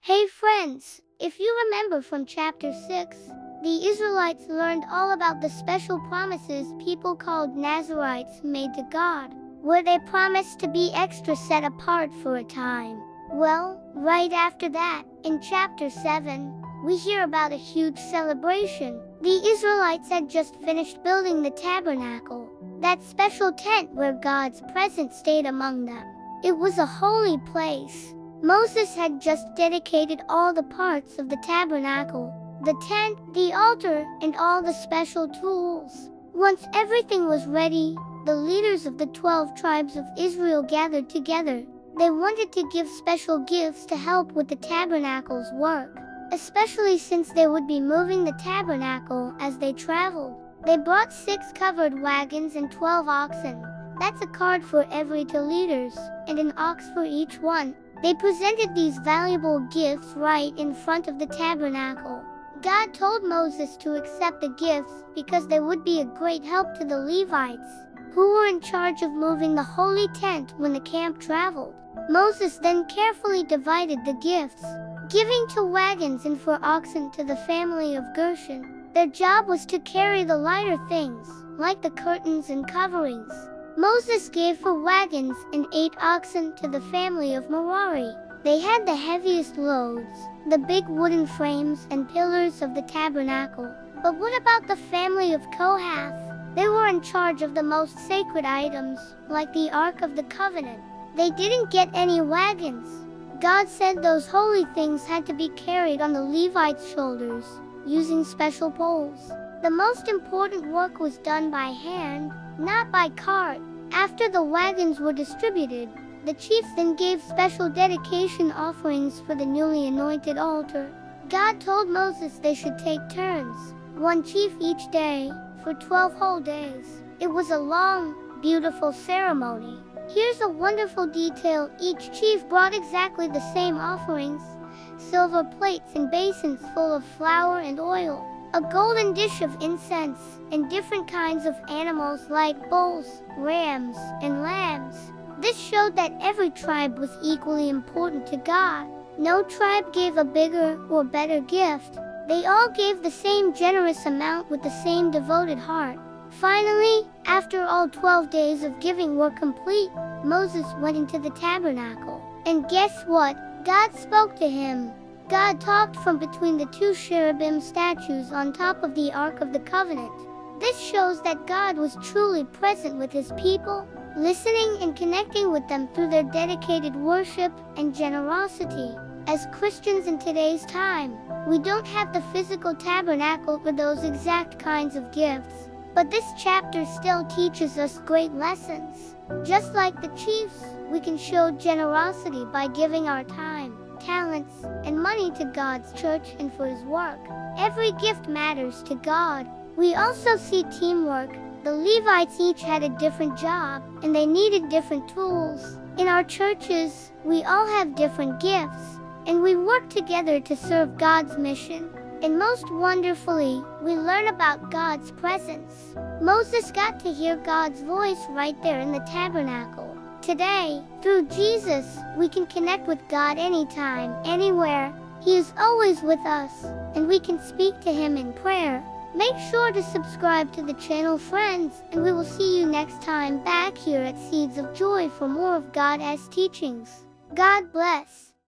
Hey friends, if you remember from chapter 6, the Israelites learned all about the special promises people called Nazarites made to God, where they promised to be extra set apart for a time. Well, right after that, in chapter 7, we hear about a huge celebration. The Israelites had just finished building the Tabernacle, that special tent where God's presence stayed among them. It was a holy place. Moses had just dedicated all the parts of the tabernacle, the tent, the altar, and all the special tools. Once everything was ready, the leaders of the 12 tribes of Israel gathered together. They wanted to give special gifts to help with the tabernacle's work, especially since they would be moving the tabernacle as they traveled. They brought 6 covered wagons and 12 oxen. That's a cart for every 2 leaders, and an ox for each one. They presented these valuable gifts right in front of the tabernacle. God told Moses to accept the gifts because they would be a great help to the Levites, who were in charge of moving the holy tent when the camp traveled. Moses then carefully divided the gifts, giving 2 wagons and 4 oxen to the family of Gershon. Their job was to carry the lighter things, like the curtains and coverings. Moses gave 4 wagons and 8 oxen to the family of Merari. They had the heaviest loads, the big wooden frames and pillars of the tabernacle. But what about the family of Kohath? They were in charge of the most sacred items, like the Ark of the Covenant. They didn't get any wagons. God said those holy things had to be carried on the Levites' shoulders, using special poles. The most important work was done by hand, not by cart. After the wagons were distributed, the chiefs then gave special dedication offerings for the newly anointed altar. God told Moses they should take turns, 1 chief each day, for 12 whole days. It was a long, beautiful ceremony. Here's a wonderful detail: each chief brought exactly the same offerings: silver plates and basins full of flour and oil, a golden dish of incense, and different kinds of animals like bulls, rams, and lambs. This showed that every tribe was equally important to God. No tribe gave a bigger or better gift. They all gave the same generous amount with the same devoted heart. Finally, after all 12 days of giving were complete, Moses went into the tabernacle. And guess what? God spoke to him. God talked from between the 2 cherubim statues on top of the Ark of the Covenant. This shows that God was truly present with his people, listening and connecting with them through their dedicated worship and generosity. As Christians in today's time, we don't have the physical tabernacle for those exact kinds of gifts, but this chapter still teaches us great lessons. Just like the chiefs, we can show generosity by giving our time, talents, and money to God's church and for his work. Every gift matters to God. We also see teamwork. The Levites each had a different job, and they needed different tools. In our churches, we all have different gifts, and we work together to serve God's mission. And most wonderfully, we learn about God's presence. Moses got to hear God's voice right there in the tabernacle. Today, through Jesus, we can connect with God anytime, anywhere. He is always with us, and we can speak to him in prayer. Make sure to subscribe to the channel, friends, and we will see you next time back here at Seeds of Joy for more of God's teachings. God bless.